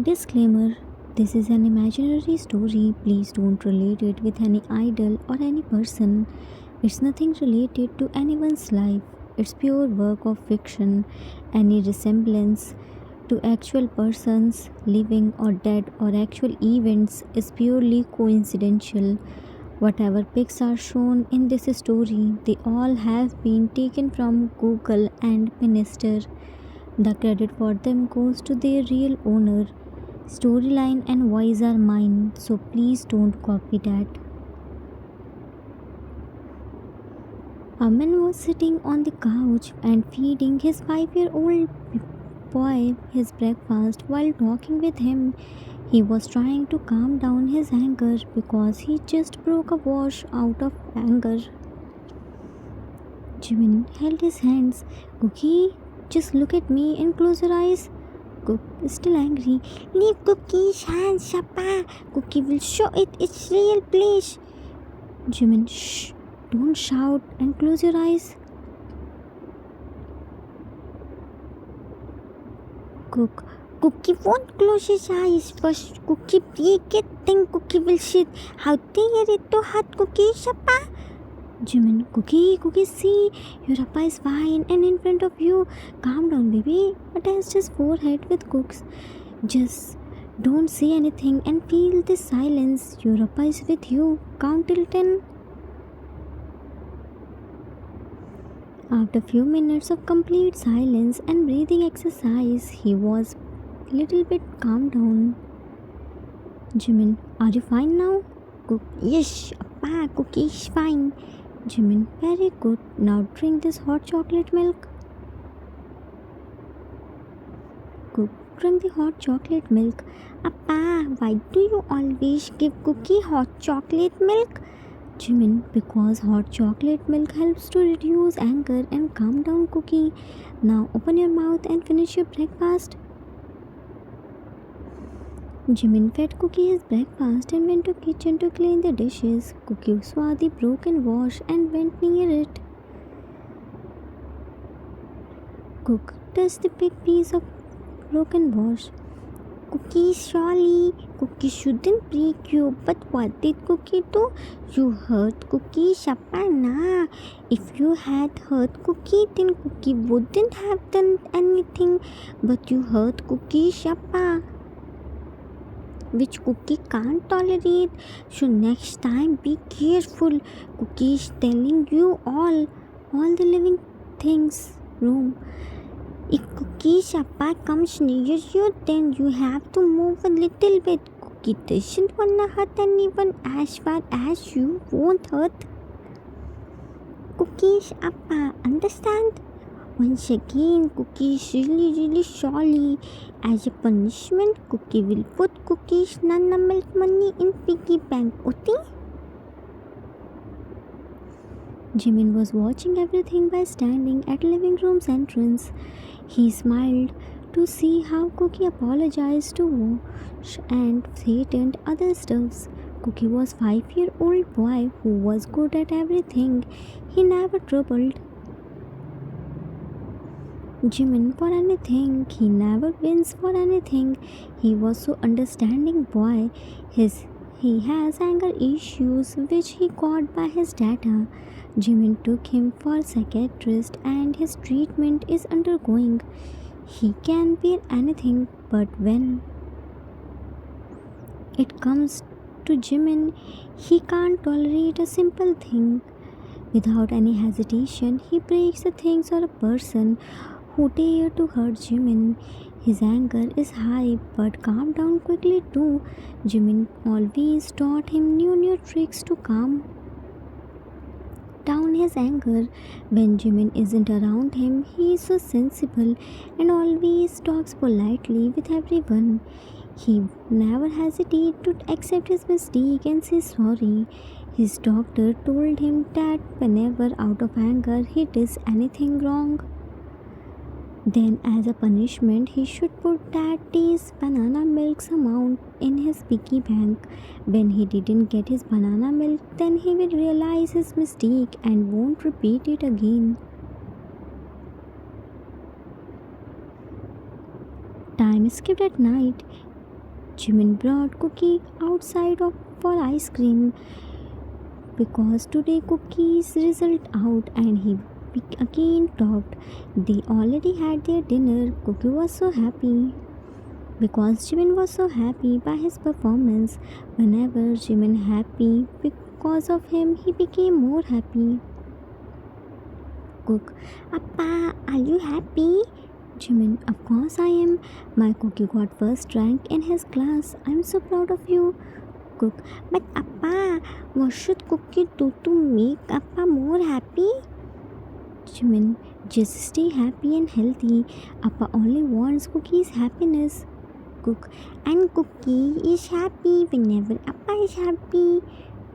Disclaimer: this is an imaginary story. Please don't relate it with any idol or any person. It's nothing related to anyone's life. It's pure work of fiction. Any resemblance to actual persons, living or dead, or actual events is purely coincidental. Whatever pics are shown in this story, they all have been taken from Google and Pinterest. The credit for them goes to their real owner. Storyline and voice are mine, so please don't copy that. Aman was sitting on the couch and feeding his 5-year-old boy his breakfast while talking with him. He was trying to calm down his anger because he just broke a wash out of anger. Jimin held his hands. Cookie, just look at me and close your eyes. Cook is still angry. Leave Cookie's hands, Shappa. Cookie will show it its real place. Jimin, shh. Don't shout and close your eyes. Cook, Cookie won't close his eyes. First, Cookie break it, then Cookie will shit. How dare it to hurt Cookie, Shappa? Jimin, Cookie, see, your appa is fine and in front of you. Calm down, baby. Attach his forehead with Cook's. Just don't say anything and feel this silence. Your appa is with you. Count till 10. After few minutes of complete silence and breathing exercise, he was a little bit calmed down. Jimin, are you fine now? Cook, yes, appa, Cookie is fine. Jimin, very good. Now drink this hot chocolate milk. Cook, drink the hot chocolate milk. Appa, why do you always give Cookie hot chocolate milk? Jimin, because hot chocolate milk helps to reduce anger and calm down Cookie. Now open your mouth and finish your breakfast. Jimin fed Cookie his breakfast and went to kitchen to clean the dishes. Cookie saw the broken wash and went near it. Cook touched the big piece of broken wash. Cookie, surely Cookie shouldn't break you, but what did Cookie do? You hurt Cookie, Shapana. If you had hurt Cookie, then Cookie wouldn't have done anything, but you hurt Cookie, Shapa, which Cookie can't tolerate. So next time be careful. Cookie is telling you all the living things room. If Cookie Shappa comes near you, then you have to move a little bit. Cookie doesn't wanna hurt anyone as far as you won't hurt Cookie Shappa. Understand? Once again, Cookie is really sorry. As a punishment, Cookie will put Cookie's Nana milk money in piggy bank. Okay? Jimin was watching everything by standing at living room's entrance. He smiled to see how Cookie apologized to Wash and threatened other stuffs. Cookie was 5-year-old boy who was good at everything. He never troubled Jimin for anything. He never wins for anything. He was so understanding boy. He has anger issues which he got by his data. Jimin took him for psychiatrist and his treatment is undergoing. He can bear anything, but when it comes to Jimin, he can't tolerate a simple thing. Without any hesitation, he breaks the things or a person who dare to hurt Jimin. His anger is high but calm down quickly too. Jimin always taught him new tricks to calm down his anger. When Jimin isn't around him, he is so sensible and always talks politely with everyone. He never hesitates to accept his mistake and say sorry. His doctor told him that whenever out of anger he does anything wrong, then as a punishment he should put that day's banana milk's amount in his piggy bank. When he didn't get his banana milk, then he will realize his mistake and won't repeat it again. Time skipped at night. Jimin brought Cookie outside for ice cream because today Cookie's result out and he again talked. They already had their dinner. Cookie was so happy because Jimin was so happy by his performance. Whenever Jimin happy because of him, he became more happy. Cook, Appa, are you happy? Jimin, of course I am. My Cookie got first rank in his class. I'm so proud of you. Cook, but Appa, what should Cookie do to make Appa more happy? Jimin, just stay happy and healthy. Appa only wants Cookie's happiness. Cook, and Cookie is happy whenever Appa is happy.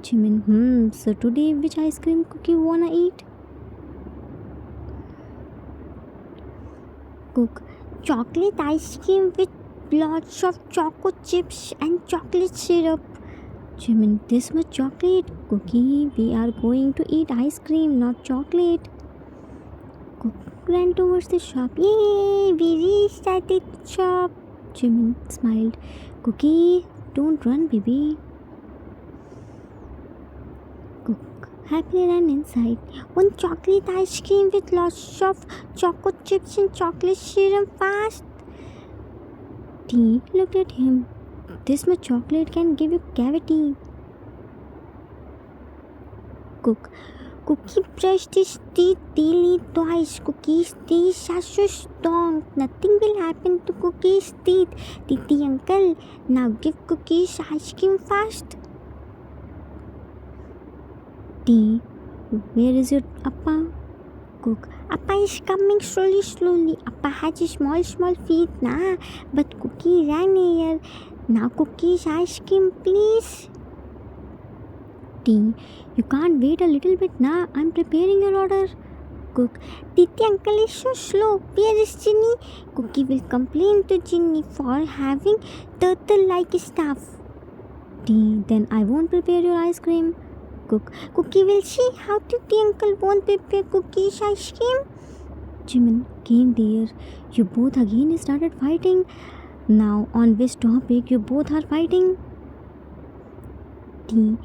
Jimin, so today which ice cream Cookie wanna eat? Cook, chocolate ice cream with lots of choco chips and chocolate syrup. Jimin, this much chocolate? Cookie, we are going to eat ice cream, not chocolate. Cook ran towards the shop. Yay, we reached at the shop. Jimin smiled. Cookie, don't run, baby. Cook happily ran inside. One chocolate ice cream with lots of choco chips and chocolate syrup fast. T looked at him. This much chocolate can give you cavity. Cook, Cookie brushed his teeth daily twice. Cookie's teeth are so strong. Nothing will happen to Cookie's teeth. Titi uncle, now give Cookie's ice cream fast. T, where is your Appa? Cook, Appa is coming slowly. Appa has small feet now, but Cookie ran here. Now Cookie's ice cream, please. T, you can't wait a little bit now. I'm preparing your order. Cook, Titi uncle is so slow. Where is Ginny? Cookie will complain to Ginny for having turtle-like stuff. T, then I won't prepare your ice cream. Cook, Cookie will see how Titi uncle won't prepare Cookie's ice cream. Jimin came there. You both again started fighting. Now on which topic you both are fighting? T,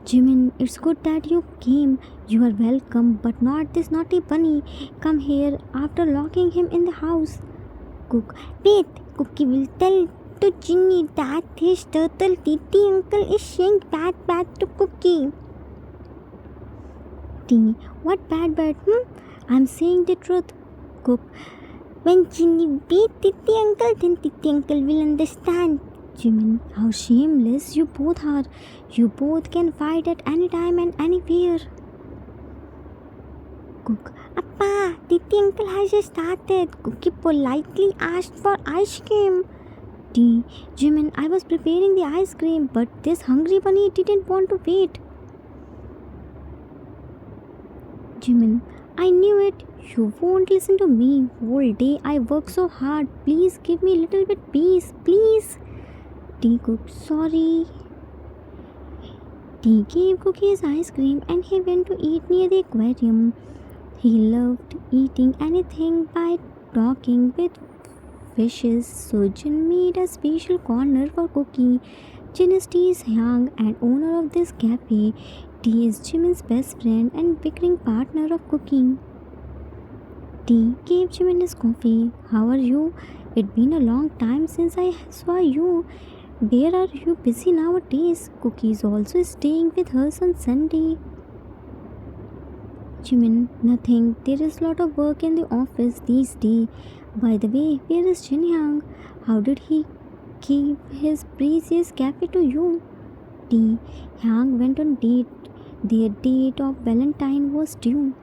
Jimin, it's good that you came. You are welcome, but not this naughty bunny. Come here after locking him in the house. Cook, wait, Cookie will tell to Ginny that his turtle Titi uncle is saying bad to Cookie. T, what bad? I'm saying the truth. Cook, when Ginny beat Titi uncle, then Titi uncle will understand. Jimin, how shameless you both are. You both can fight at any time and anywhere. Cook, Appa, Titi uncle has started. Cookie politely asked for ice cream. T, Jimin, I was preparing the ice cream, but this hungry bunny didn't want to wait. Jimin, I knew it. You won't listen to me. Whole day I work so hard. Please give me a little bit peace, please. T, Cook, sorry. T gave Cookie his ice cream and he went to eat near the aquarium. He loved eating anything by talking with fishes, so Jin made a special corner for Cookie. Jin is T's young and owner of this cafe. T is Jimin's best friend and bickering partner of cooking. T gave Jimin his coffee. How are you? It's been a long time since I saw you. Where are you busy nowadays? Cookie is also staying with us on Sunday. Jimin, nothing. There is a lot of work in the office these days. By the way, where is Jin Hyang? How did he give his precious cafe to you? T. Hyang went on date. Their date of Valentine was due.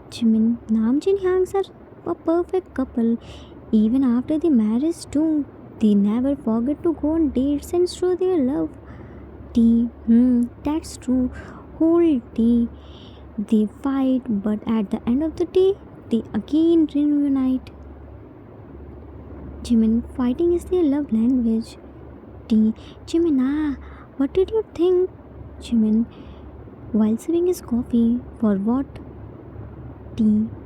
Jimin, Nam Jin Hyangs are a perfect couple. Even after the marriage too, they never forget to go on dates and show their love. T. That's true. Whole day they fight, but at the end of the day, they again reunite. Jimin, fighting is their love language. T. Jimin, what did you think? Jimin, while sipping his coffee, for what? T.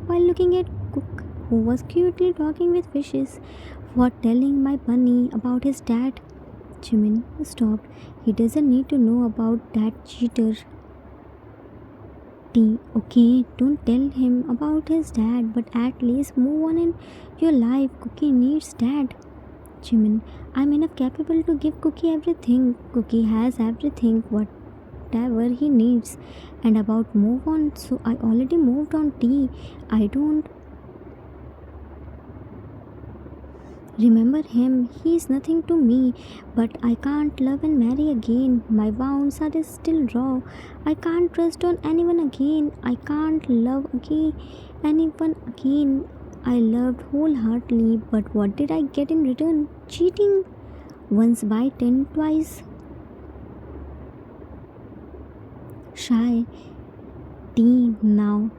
While looking at Cook, who was cutely talking with fishes. What, telling my bunny about his dad? Jimin stopped. He doesn't need to know about that cheater. T. Okay, don't tell him about his dad, but at least move on in your life. Cookie needs dad. Jimin, I'm enough capable to give Cookie everything. Cookie has everything, whatever he needs. And about move on, so I already moved on. T. I don't remember him. He is nothing to me, but I can't love and marry again. My wounds are still raw. I can't trust on anyone again. I can't love again anyone again. I loved wholeheartedly, but what did I get in return? Cheating. Once bitten, twice shy. Tea now.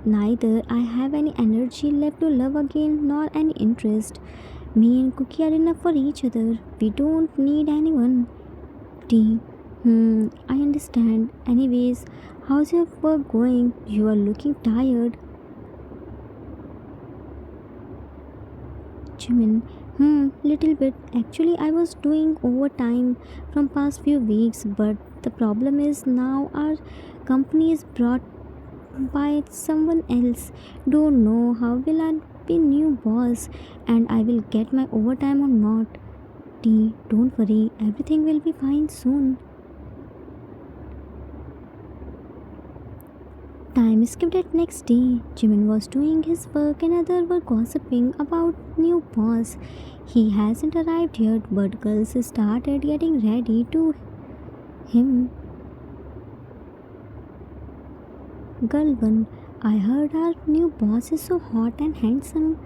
Neither I have any energy left to love again nor any interest. Me and Cookie are enough for each other. We don't need anyone. Tea. I understand. Anyways, how's your work going? You are looking tired. Jimin. Little bit. Actually, I was doing overtime from past few weeks, but the problem is now our company is brought by someone else. Don't know how will I be new boss and I will get my overtime or not. T. Don't worry, everything will be fine soon. Time skipped at next day. Jimin was doing his work and others were gossiping about new boss. He hasn't arrived yet, but girls started getting ready to him. Girl 1, I heard our new boss is so hot and handsome.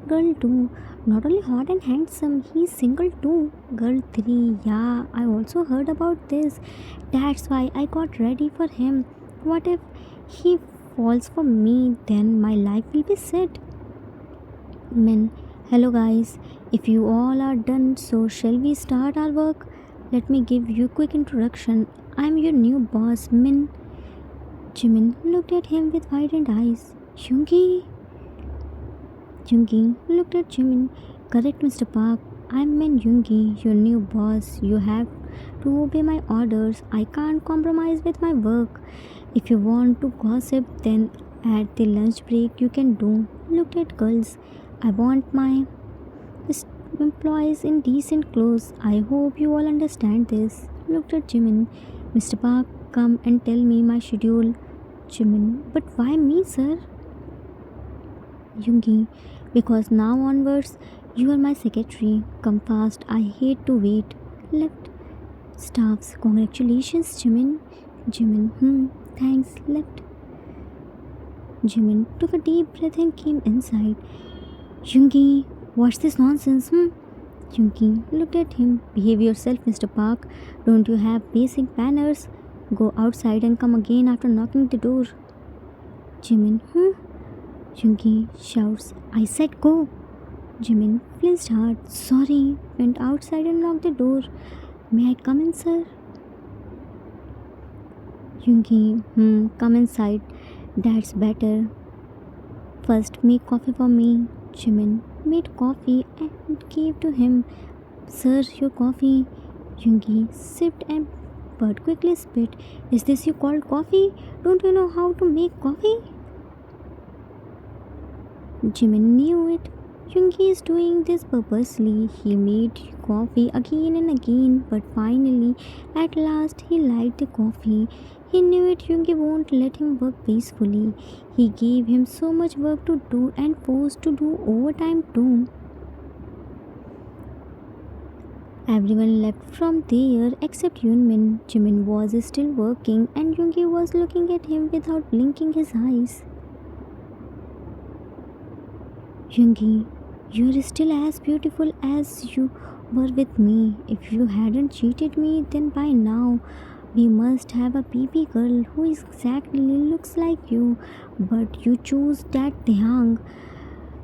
Girl 2, not only hot and handsome, he's single too. Girl 3, yeah, I also heard about this. That's why I got ready for him. What if he falls for me? Then my life will be set. Men, hello guys. If you all are done, so shall we start our work? Let me give you a quick introduction. I'm your new boss, Min. Jimin looked at him with widened eyes. Yoongi? Yoongi looked at Jimin. Correct, Mr. Park. I'm Min Yoongi, your new boss. You have to obey my orders. I can't compromise with my work. If you want to gossip, then at the lunch break you can do. Looked at girls. I want my employees in decent clothes. I hope you all understand this. Looked at Jimin. Mr. Park, come and tell me my schedule. Jimin, but why me, sir? Yoongi, because now onwards you are my secretary. Come fast, I hate to wait. Left. Staffs, congratulations, Jimin. Jimin, thanks. Left. Jimin took a deep breath and came inside. Yoongi, what's this nonsense? Yoongi looked at him. Behave yourself, Mr. Park. Don't you have basic manners? Go outside and come again after knocking the door. Jimin, Yoongi shouts, I said go. Jimin flinched hard. Sorry. Went outside and locked the door. May I come in, sir? Yoongi, come inside. That's better. First, make coffee for me. Jimin made coffee and gave to him. Sir, your coffee. Yoongi sipped and but quickly spit. Is this you called coffee? Don't you know how to make coffee? Jimin knew it. Yoongi is doing this purposely. He made coffee again and again, but finally, at last, he liked the coffee. He knew it. Yoongi won't let him work peacefully. He gave him so much work to do and forced to do overtime too. Everyone left from there except Yoonmin. Jimin was still working and Yoongi was looking at him without blinking his eyes. Yoongi, you're still as beautiful as you were with me. If you hadn't cheated me, then by now we must have a baby girl who exactly looks like you. But you chose that Dehang.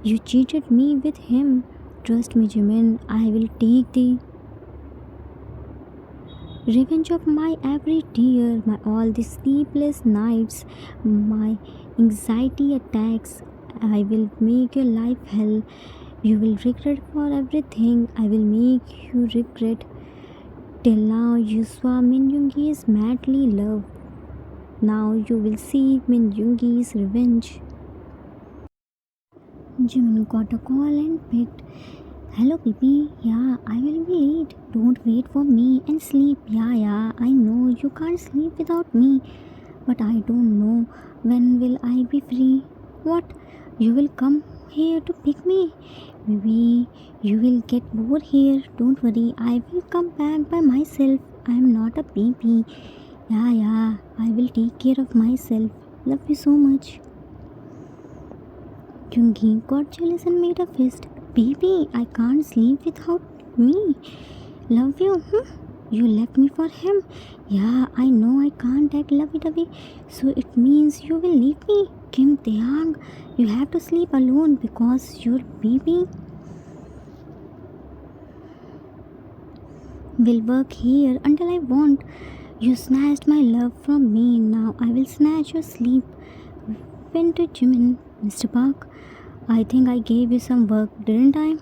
You cheated me with him. Trust me, Jimin, I will take the revenge of my every tear, my all the sleepless nights, my anxiety attacks. I will make your life hell. You will regret for everything. I will make you regret. Till now you saw Min Yoongi's madly love. Now you will see Min Yoongi's revenge. Jimin got a call and picked. Hello, baby. Yeah, I will be late. Don't wait for me and sleep. Yeah, I know you can't sleep without me. But I don't know when will I be free. What? You will come here to pick me? Maybe you will get bored here. Don't worry, I will come back by myself. I am not a baby. Yeah, I will take care of myself. Love you so much. Jungi got jealous and made a fist. Baby, I can't sleep without me. Love you? You left me for him. Yeah, I know I can't take lovey-dovey. So it means you will leave me. Kim Taeyang, you have to sleep alone because your baby will work here until I want. You snatched my love from me. Now I will snatch your sleep. Went to Jimin. Mr. Park, I think I gave you some work, didn't I?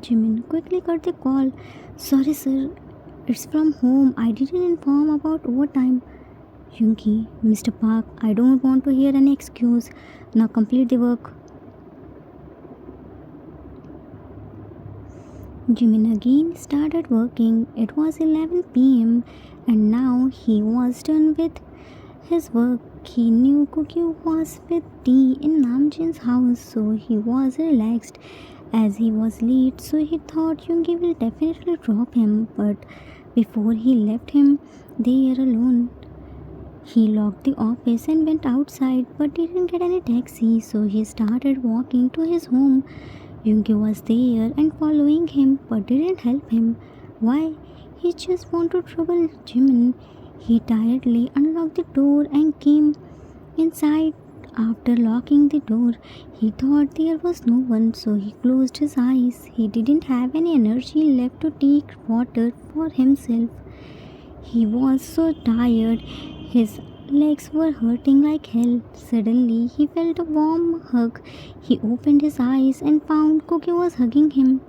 Jimin quickly cut the call. Sorry, sir. It's from home. I didn't inform about overtime. Yoongi, Mr. Park, I don't want to hear any excuse. Now complete the work. Jimin again started working. It was 11 p.m. and now he was done with his work. He knew Cookie was with tea in Namjoon's house, so he was relaxed. As he was late, so he thought Yoongi will definitely drop him, but before he left him there alone, he locked the office and went outside but didn't get any taxi, so he started walking to his home. Yoongi was there and following him but didn't help him. Why? He just wanted to trouble Jimin. He tiredly unlocked the door and came inside. After locking the door, he thought there was no one, so he closed his eyes. He didn't have any energy left to take water for himself. He was so tired, his legs were hurting like hell. Suddenly, he felt a warm hug. He opened his eyes and found Cookie was hugging him.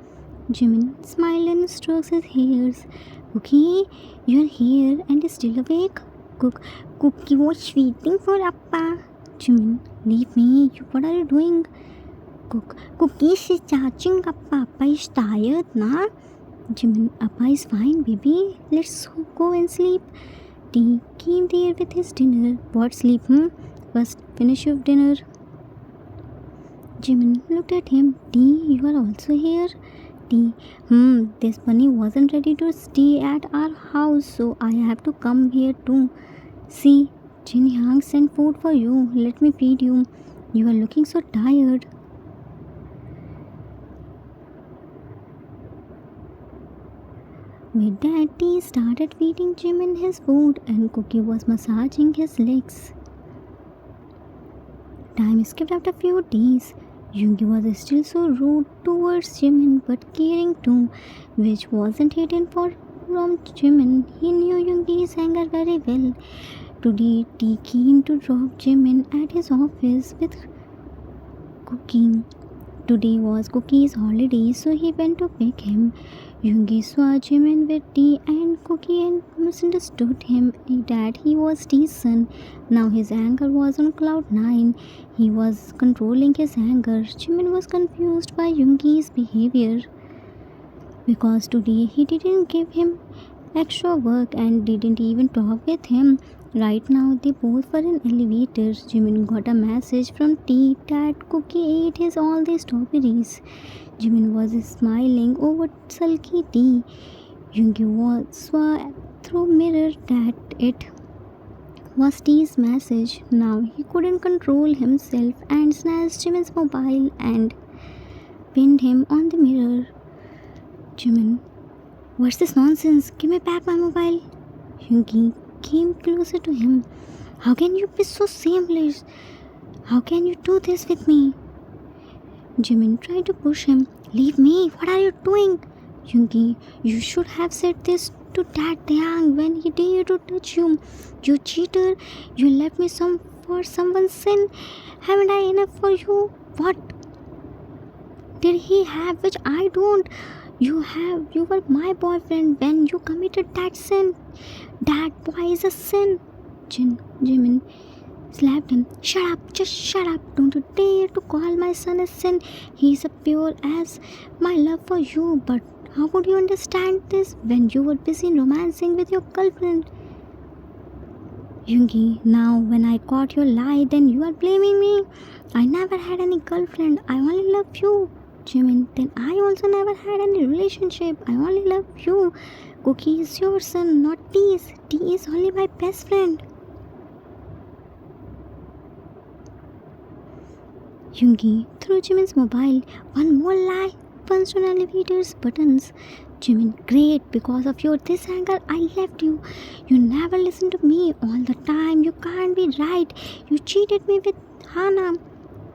Jimin smiled and stroked his hairs. Cookie, you're here and still awake? Cookie was waiting for Appa. Jimin, leave me. What are you doing? Cookie is charging Appa. Appa is tired, na? Jimin, Appa is fine, baby. Let's go and sleep. T came there with his dinner. What sleep, First, finish your dinner. Jimin looked at him. T, you are also here? T, this bunny wasn't ready to stay at our house, so I have to come here too. See, Jin Yang sent food for you. Let me feed you. You are looking so tired. With that, T started feeding Jimin his food and Cookie was massaging his legs. Time skipped after a few days. Yoongi was still so rude towards Jimin but caring too, which wasn't hidden from Jimin. He knew Yoongi's anger very well. Today, T came to drop Jimin at his office with Cookie. Today was Cookie's holiday, so he went to pick him. Yoongi saw Jimin with T and Cookie and misunderstood him that he was T's son. Now his anger was on cloud 9. He was controlling his anger. Jimin was confused by Yoongi's behavior because today he didn't give him extra work and didn't even talk with him. Right now, they both were in elevators. Jimin got a message from T that Cookie ate all the strawberries. Jimin was smiling over sulky T. Yoongi saw through mirror that it was T's message. Now he couldn't control himself and snatched Jimin's mobile and pinned him on the mirror. Jimin, what's this nonsense? Give me back my mobile. Yoongi came closer to him. How can you be so shameless? How can you do this with me? Jimin tried to push him. Leave me. What are you doing? Yoongi, you should have said this to Dad Taeyang when he dared to touch you. You cheater. You left me for someone's sin. Haven't I enough for you? What? did he have which I don't? You were my boyfriend when you committed that sin. That boy is a sin. Jimin slapped him. Shut up, just shut up. Don't you dare to call my son a sin. He's as pure as my love for you. But how would you understand this when you were busy romancing with your girlfriend? Yoongi, now when I caught your lie, then you are blaming me. I never had any girlfriend. I only love you. Jimin, then I also never had any relationship. I only love you. Cookie is your son, not T's. T is only my best friend. Yoongi threw Jimin's mobile. One more lie. Punched on elevator's buttons. Jimin, great. Because of your this anger, I left you. You never listen to me all the time. You can't be right. You cheated me with Hana.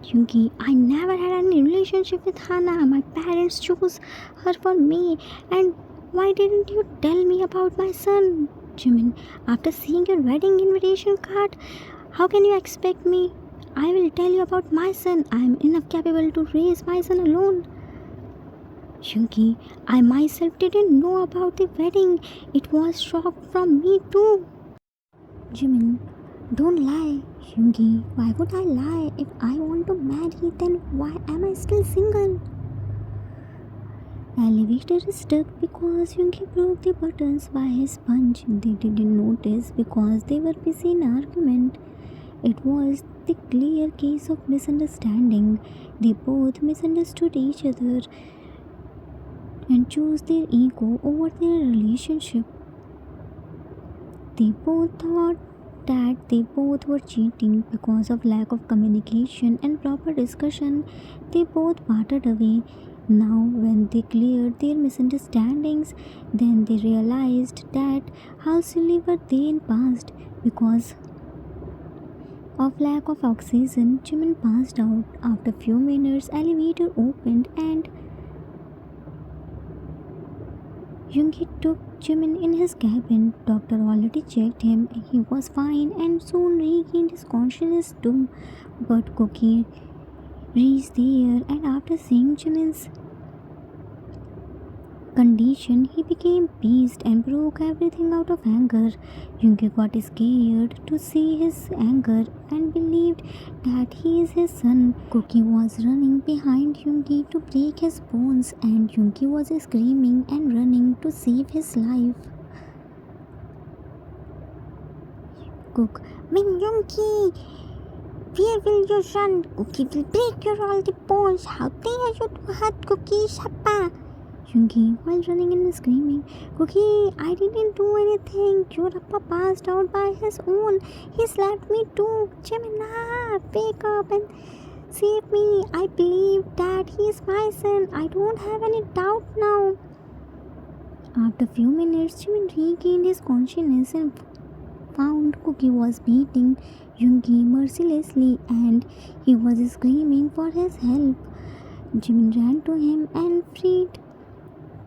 Yoongi, I never had any relationship with Hana. My parents chose her for me. And why didn't you tell me about my son? Jimin, after seeing your wedding invitation card, how can you expect me? I will tell you about my son. I am enough capable to raise my son alone. Yoongi, I myself didn't know about the wedding. It was shock from me too. Jimin, don't lie. Yoongi, why would I lie? If I want to marry, then why am I still single? Elevator is stuck because Yoongi broke the buttons by his punch. They didn't notice because they were busy in argument. It was the clear case of misunderstanding. They both misunderstood each other and chose their ego over their relationship. They both thought that they both were cheating because of lack of communication and proper discussion. They both parted away. Now, when they cleared their misunderstandings, then they realized that how silly were they in past because of lack of oxygen. Jimin passed out. After few minutes, elevator opened and Yoongi took Jimin in his cabin. Doctor already checked him. He was fine and soon regained his consciousness too. But Cookie reached there and after seeing Jimin's condition, he became pissed and broke everything out of anger. Yoongi got scared to see his anger and believed that he is his son. Cookie was running behind Yoongi to break his bones and Yoongi was screaming and running to save his life. Cook, Yoongi, where will you run? Cookie will break your all the bones. How dare you to hurt Cookie's Papa? Yoongi, while running and screaming, Cookie, I didn't do anything. Your Appa passed out by his own. He slapped me too. Jimina, wake up and save me. I believe that he is my son. I don't have any doubt now. After few minutes, Jimin regained his consciousness and found Cookie was beating Yoongi mercilessly and he was screaming for his help. Jimin ran to him and freed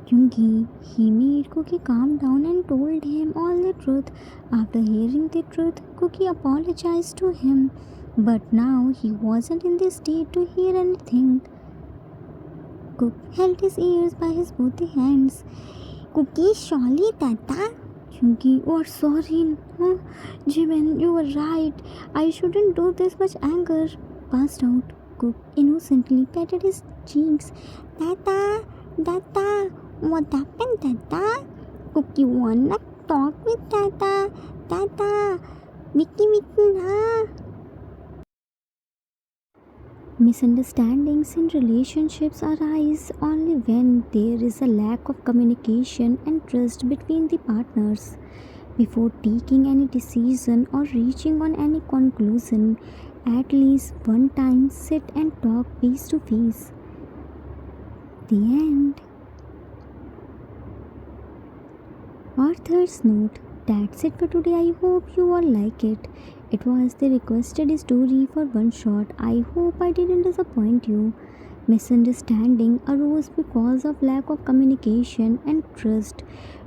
Yoongi. He made Cookie calm down and told him all the truth. After hearing the truth, Cookie apologized to him, but now he wasn't in the state to hear anything. Cook held his ears by his both hands. Cookie, surely, Tata. Yoongi, oh sorry. Jimin, you were right. I shouldn't do this much anger. Passed out. Cook innocently patted his cheeks. Tata, Tata. What happened, Tata? Cookie wanna talk with Tata. Tata, Vicky na. Misunderstandings in relationships arise only when there is a lack of communication and trust between the partners. Before taking any decision or reaching on any conclusion, at least one time sit and talk face to face. The end. Author's note. That's it for today. I hope you all like it. It was the requested story for one shot. I hope I didn't disappoint you. Misunderstanding arose because of lack of communication and trust.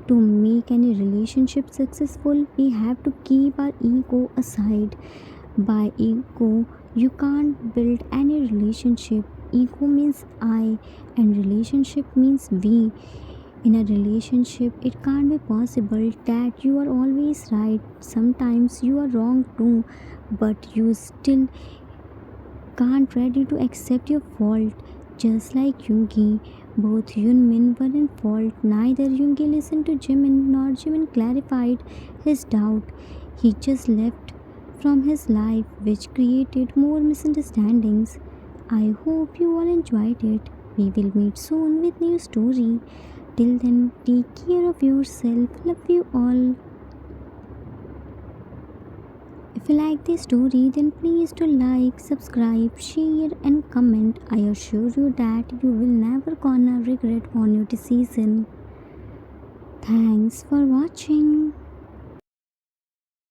To make any relationship successful, we have to keep our ego aside. By ego, you can't build any relationship. ego means I, and relationship means we. In a relationship, it can't be possible that you are always right. Sometimes you are wrong too, but you still can't ready to accept your fault. Just like Jungi, both Yunmin were in fault. Neither Jungi listened to Jimin nor Jimin clarified his doubt. He just left from his life, which created more misunderstandings. I hope you all enjoyed it. We will meet soon with new story. Till then, take care of yourself. Love you all. If you like this story, then please do like, subscribe, share, and comment. I assure you that you will never gonna regret on your decision. Thanks for watching.